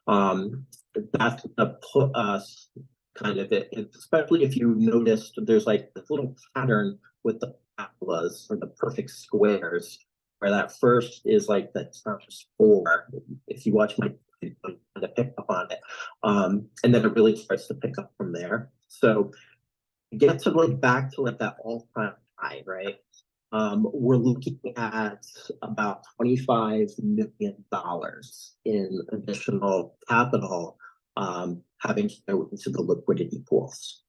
That's gonna put us kind of especially if you noticed there's like this little pattern with the parabolas or the perfect squares, where that first is like that's not just four. If you watch my kind of pick up on it, and then it really starts to pick up from there. So get to like back to like that all-time high, right? We're looking at about $25 million in additional capital having to go into the liquidity pools.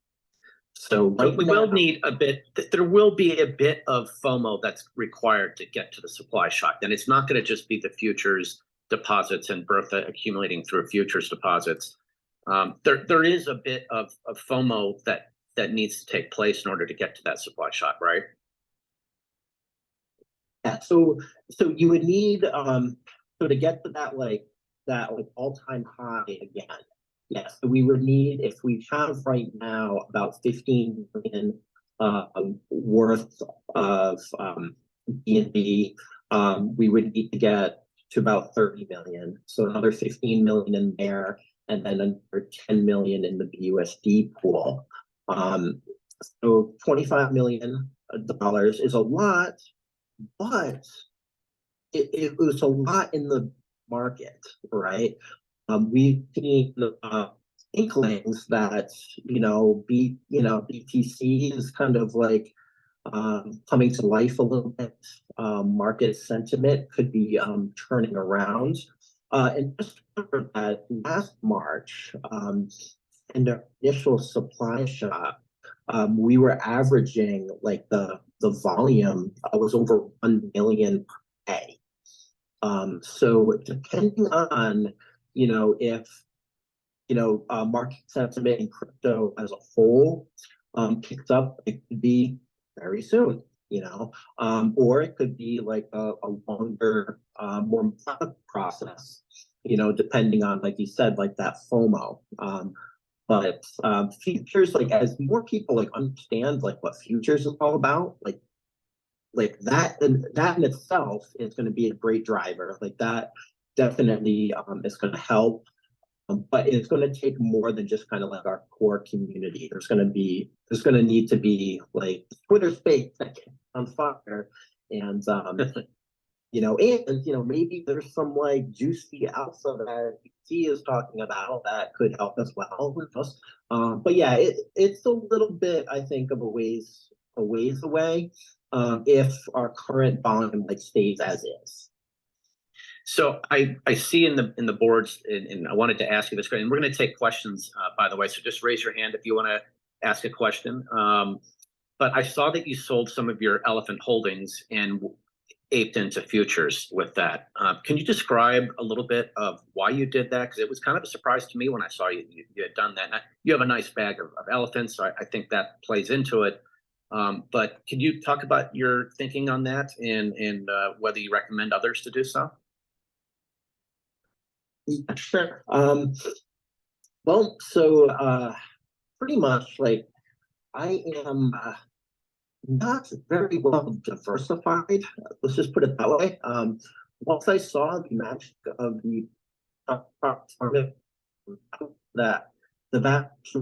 So
But
right
we
now,
will need a bit, there will be a bit of FOMO that's required to get to the supply shock. And it's not going to just be the futures deposits and Bertha accumulating through futures deposits. There is a bit of FOMO that needs to take place in order to get to that supply shock, right?
yeah, so you would need so to get to that all-time high again. Yes, so we would need, if we have right now about 15 million worth of BNB, we would need to get to about 30 million. So another 15 million in there, and then another 10 million in the BUSD pool. So $25 million is a lot, but it was a lot in the market, right? We've seen inklings that BTC is kind of like coming to life a little bit. Market sentiment could be turning around. And just remember that last March, in the initial supply shock, we were averaging like the volume was over 1 million per day. So depending on if market sentiment in crypto as a whole picks up, it could be very soon, or it could be like a longer, more methodical process, depending on, like you said, like that FOMO. But futures, like as more people like understand like what futures is all about, like that, and that in itself is going to be a great driver. Like that definitely is going to help. But it's going to take more than just kind of like our core community. There's going to need to be like Twitter space on fire, and maybe there's some like juicy alpha that he is talking about that could help as well with us. But yeah, it's a little bit, I think, of a ways away if our current volume like stays as is.
So I see in the boards, and I wanted to ask you this question. And we're going to take questions, by the way. So just raise your hand if you want to ask a question. But I saw that you sold some of your elephant holdings and aped into futures with that. Can you describe a little bit of why you did that? Because it was kind of a surprise to me when I saw you had done that. Now, you have a nice bag of elephants, so I think that plays into it. But can you talk about your thinking on that and whether you recommend others to do so?
Yeah, sure. Well, so pretty much like I am not very well diversified. Let's just put it that way. Once I saw the magic of the target, that the vast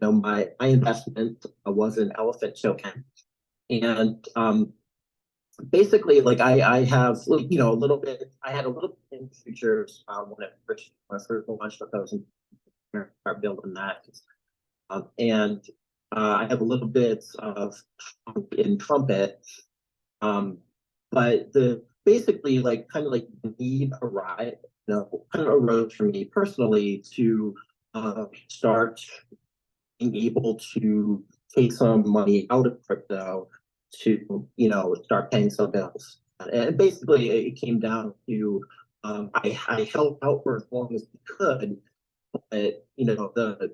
my investment was an elephant token, and basically like I have a little bit. I had a little bit in futures when I first launched. I was start building that, and I have a little bit of in trumpet, but the basically like kind of like the need arrived, kind of arose for me personally to start being able to take some money out of crypto to start paying some bills. And basically it came down to I held out for as long as we could, but the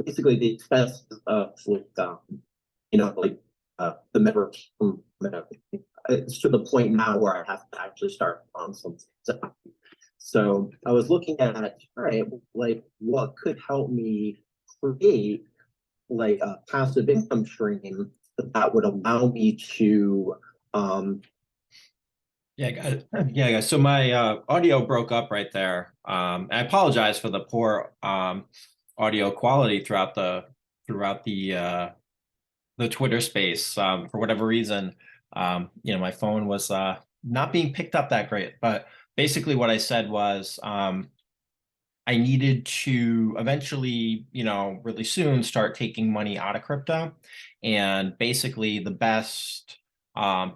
basically the expense of like like the member, it's to the point now where I have to actually start on some. So I was looking at, all right, like what could help me create like a passive income stream that would allow me to
Yeah, yeah, guys. So my audio broke up right there. I apologize for the poor audio quality throughout the Twitter space. For whatever reason, my phone was not being picked up that great. But basically, what I said was I needed to eventually, really soon start taking money out of crypto. And basically, the best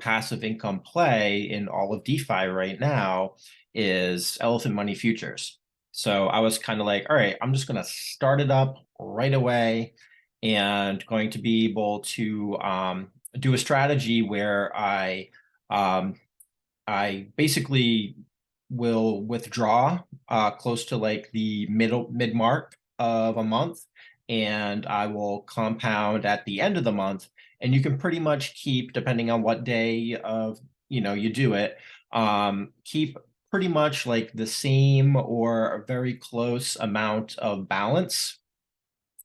passive income play in all of DeFi right now is elephant money futures. So I was kind of like, all right, I'm just going to start it up right away and going to be able to do a strategy where I basically will withdraw close to like the mid mark of a month, and I will compound at the end of the month. And you can pretty much keep, depending on what day of you do it, keep pretty much like the same or a very close amount of balance,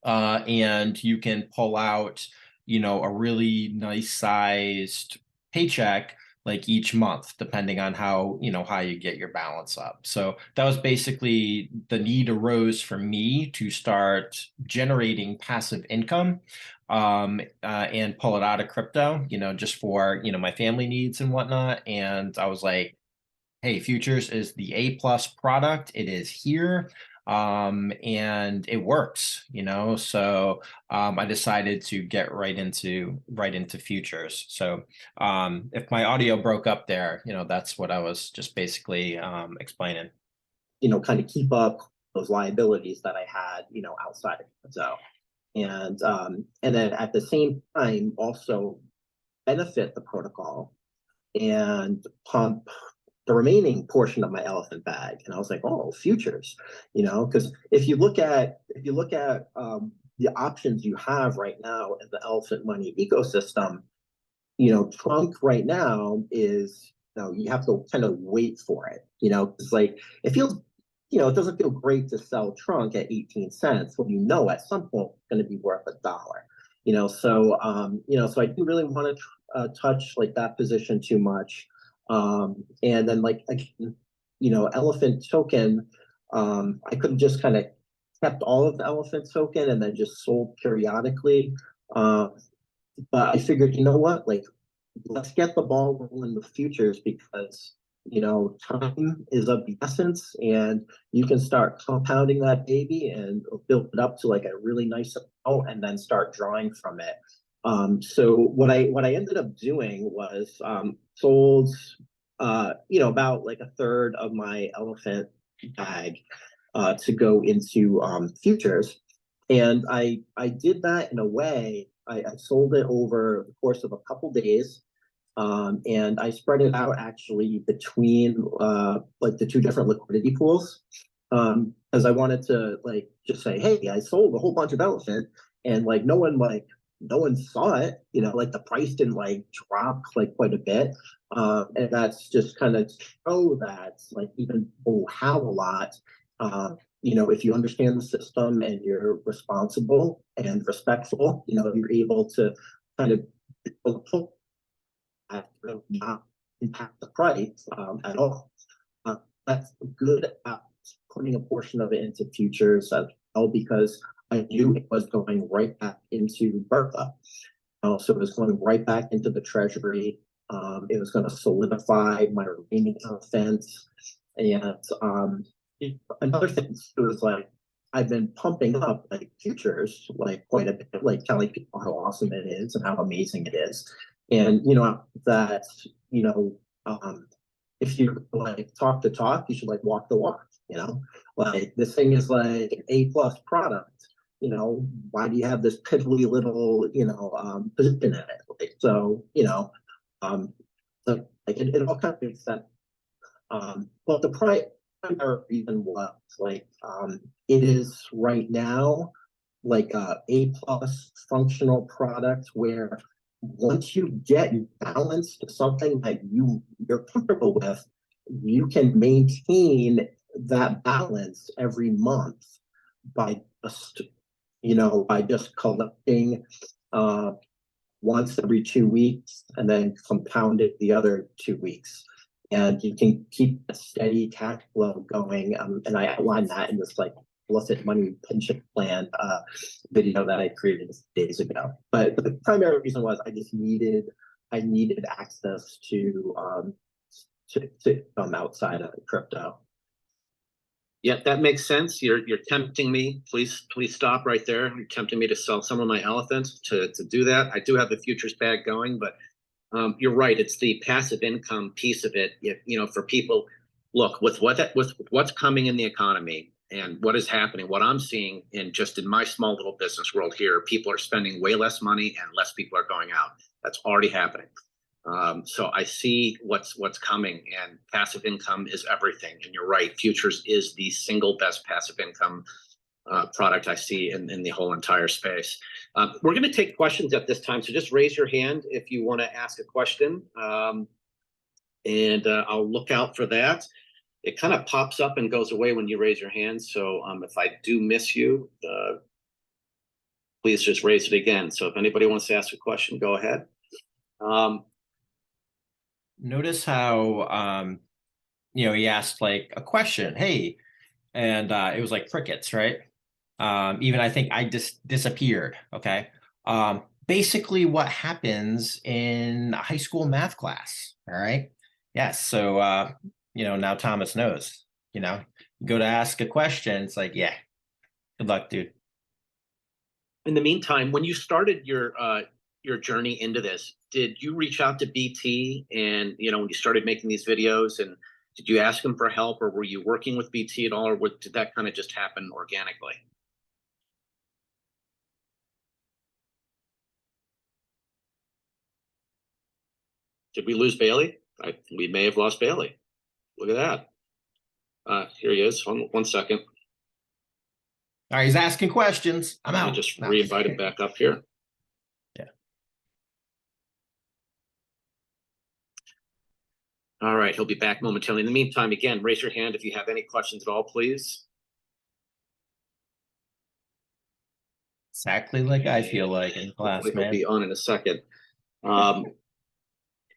and you can pull out, a really nice sized paycheck like each month, depending on how you get your balance up. So that was basically the need arose for me to start generating passive income, and pull it out of crypto, just for, my family needs and whatnot. And I was like, hey, futures is the A+ product. It is here. And it works, so I decided to get right into futures. So if my audio broke up there, that's what I was just basically explaining.
kind of keep up those liabilities that I had, outside of crypto. And then at the same time also benefit the protocol and pump the remaining portion of my elephant bag. And I was like, oh, futures, because if you look at the options you have right now in the elephant money ecosystem, trunk right now is, you have to kind of wait for it. It's like it feels, it doesn't feel great to sell trunk at 18 cents when at some point it's going to be worth $1. So I didn't really want to touch like that position too much. And then like again, elephant token, I could have just kind of kept all of the elephant token and then just sold periodically. But I figured, what, like let's get the ball rolling with futures because time is of the essence, and you can start compounding that baby and build it up to like a really nice amount and then start drawing from it. So what I ended up doing was sold about like a third of my elephant bag to go into futures. And I did that in a way, I sold it over the course of a couple days. And I spread it out actually between like the two different liquidity pools, because I wanted to like just say, hey, I sold a whole bunch of elephant, and like no one saw it, like the price didn't like drop like quite a bit. And that's just kind of show that like even people who have a lot, if you understand the system and you're responsible and respectful, you're able to kind of not impact the price at all. That's good at putting a portion of it into futures as well, because I knew it was going right back into Bertha. So it was going right back into the treasury. It was going to solidify my remaining offense. And another thing was like, I've been pumping up like futures like quite a bit, like telling people how awesome it is and how amazing it is. And that, if you like talk the talk, you should like walk the walk, like this thing is like an A+ product. Why do you have this piddly little, position in it? Like, so, like it all kind of makes sense. But the primary reason was like, it is right now like A+ functional product where once you get balanced to something that you're comfortable with, you can maintain that balance every month by just, by just collecting once every 2 weeks and then compound it the other 2 weeks. And you can keep a steady cash flow going. And I outlined that in this like illicit money pension plan video that I created days ago. But the primary reason was I needed access to outside of crypto.
Yeah, that makes sense. You're tempting me. Please stop right there. You're tempting me to sell some of my elephants to do that. I do have the futures bag going, but you're right. It's the passive income piece of it. For people, look with what's coming in the economy and what is happening. What I'm seeing in my small little business world here, people are spending way less money and less people are going out. That's already happening. So I see what's coming, and passive income is everything. And you're right, futures is the single best passive income product I see in the whole entire space. We're going to take questions at this time, so just raise your hand if you want to ask a question, and I'll look out for that. It kind of pops up and goes away when you raise your hand, so if I do miss you, please just raise it again. So if anybody wants to ask a question, go ahead.
Notice how he asked like a question, hey, and it was like crickets, right? Even I think I just disappeared. Okay. Basically what happens in a high school math class. All right. Yes. So now Thomas knows, you go to ask a question, it's like, yeah, good luck, dude.
In the meantime, when you started your journey into this, did you reach out to BT and when you started making these videos, and did you ask them for help, or were you working with BT at all, or did that kind of just happen organically? Did we lose Bailey? We may have lost Bailey. Look at that. Here he is. One second.
All right, he's asking questions. I'm out.
I just re-invite him back up here.
Yeah.
All right, he'll be back momentarily. In the meantime, again, raise your hand if you have any questions at all, please.
Exactly like I feel like in class,
Hopefully
man.
he'll be on in a second.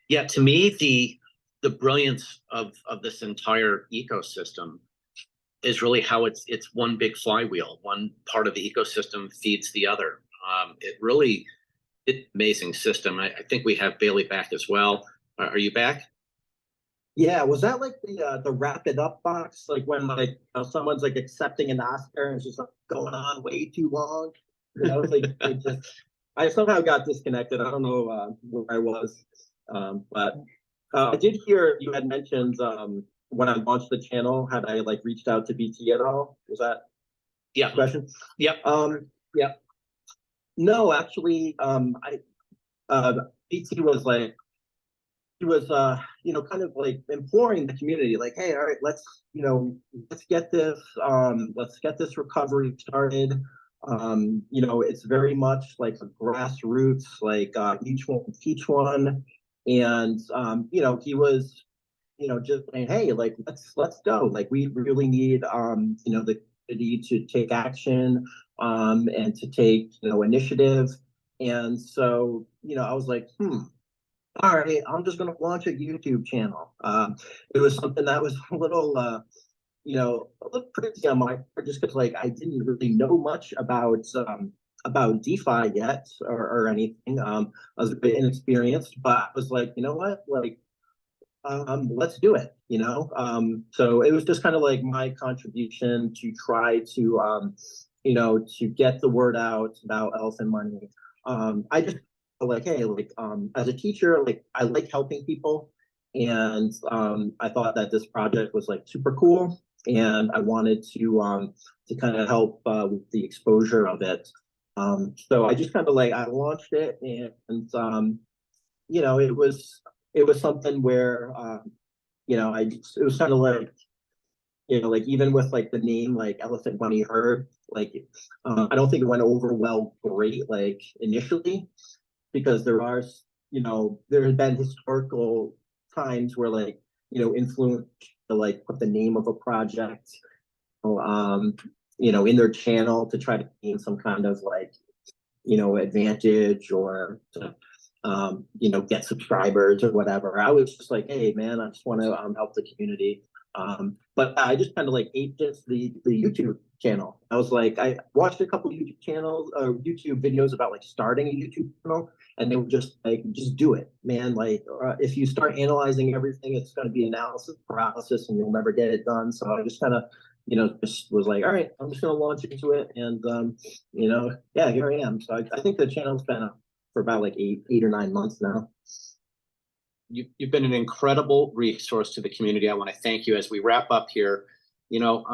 Yeah, to me, the brilliance of this entire ecosystem is really how it's one big flywheel. One part of the ecosystem feeds the other. It's an amazing system. I think we have Bailey back as well. Are you back?
Yeah, was that like the wrap it up box, like when someone's like accepting an Oscar and it's just like going on way too long? I somehow got disconnected. I don't know where I was, but I did hear you had mentioned when I launched the channel, had I like reached out to BT at all? Was that
the
question?
Yep.
Yeah. No, actually, BT was like, he was kind of like imploring the community, like, hey, all right, let's get this recovery started. It's very much like a grassroots, like each one teach one. And he was just saying, hey, like let's go. Like we really need the community to take action and to take initiative. And so I was like, all right, I'm just going to launch a YouTube channel. It was something that was a little crazy on my part, just because like I didn't really know much about DeFi yet or anything. I was a bit inexperienced, but I was like, you know what, like, let's do it. So it was just kind of like my contribution to try to to get the word out about elephant money. I just like, hey, like as a teacher, like I like helping people, and I thought that this project was like super cool, and I wanted to kind of help with the exposure of it. So I just kind of like I launched it, and it was something where it was kind of like you know, like even with like the name like Elephant Money Herd, like I don't think it went over well great like initially, because there are, you know, there have been historical times where like, you know, influence to like put the name of a project, you know, in their channel to try to gain some kind of like, you know, advantage, or to, you know, get subscribers or whatever. I was just like, hey man, I just want to help the community. But I just kind of like ate just the YouTube channel. I was like, I watched a couple YouTube channels, YouTube videos about like starting a YouTube channel, and they were just like, just do it, man. Like, if you start analyzing everything, it's going to be analysis paralysis, and you'll never get it done. So I just kind of, you know, just was like, all right, I'm just going to launch into it, and you know, yeah, here I am. So I think the channel's been up for about like eight or 9 months now.
You've been an incredible resource to the community. I want to thank you. As we wrap up here, you know,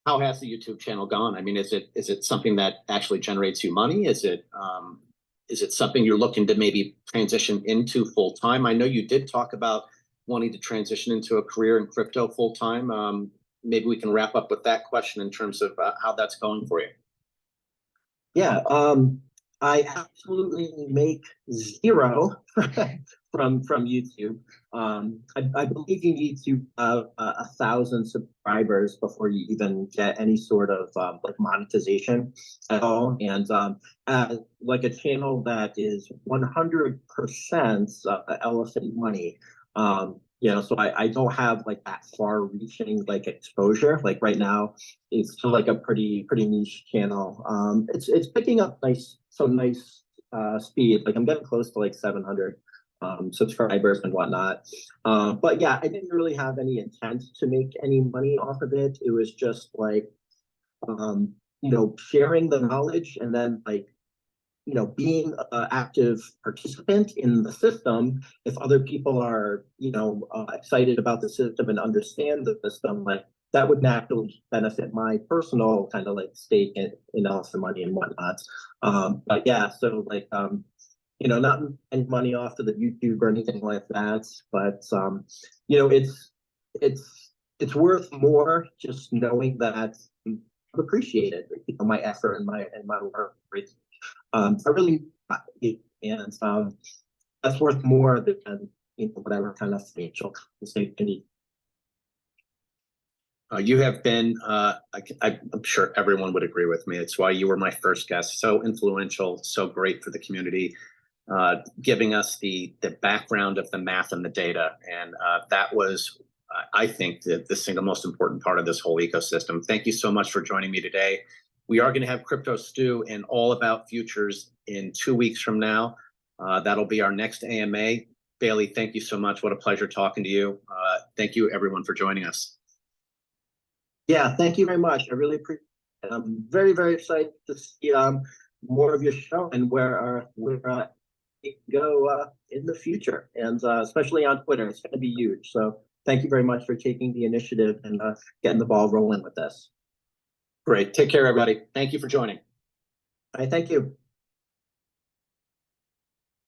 how has the YouTube channel gone? I mean, is it something that actually generates you money? Is it something you're looking to maybe transition into full time? I know you did talk about wanting to transition into a career in crypto full time. Maybe we can wrap up with that question in terms of how that's going for you.
Yeah, I absolutely make zero from YouTube. I believe you need to have 1,000 subscribers before you even get any sort of like monetization at all. And like a channel that is 100% elephant money. You know, so I don't have like that far-reaching like exposure. Like right now, it's still like a pretty niche channel. It's picking up some nice speed. Like I'm getting close to like 700 subscribers and whatnot. But yeah, I didn't really have any intent to make any money off of it. It was just like you know, sharing the knowledge, and then like, you know, being an active participant in the system. If other people are, you know, excited about the system and understand the system, like that would naturally benefit my personal kind of like stake in Elephant Money and whatnot. But yeah, so like, you know, not any money off of the YouTube or anything like that, but you know, it's worth more just knowing that I've appreciated, you know, my effort and my work. I really, and that's worth more than, you know, whatever kind of financial compensation you need.
You have been, I'm sure everyone would agree with me. It's why you were my first guest. So influential, so great for the community, giving us the background of the math and the data. And that was, I think, the single most important part of this whole ecosystem. Thank you so much for joining me today. We are going to have Crypto Stew and All About Futures in 2 weeks from now. That'll be our next AMA. Bailey, thank you so much. What a pleasure talking to you. Thank you, everyone, for joining us.
Yeah, thank you very much. I really appreciate it. I'm very, very excited to see more of your show and where it go in the future, and especially on Twitter. It's going to be huge. So thank you very much for taking the initiative and getting the ball rolling with this.
Great. Take care, everybody. Thank you for joining.
All right, thank you.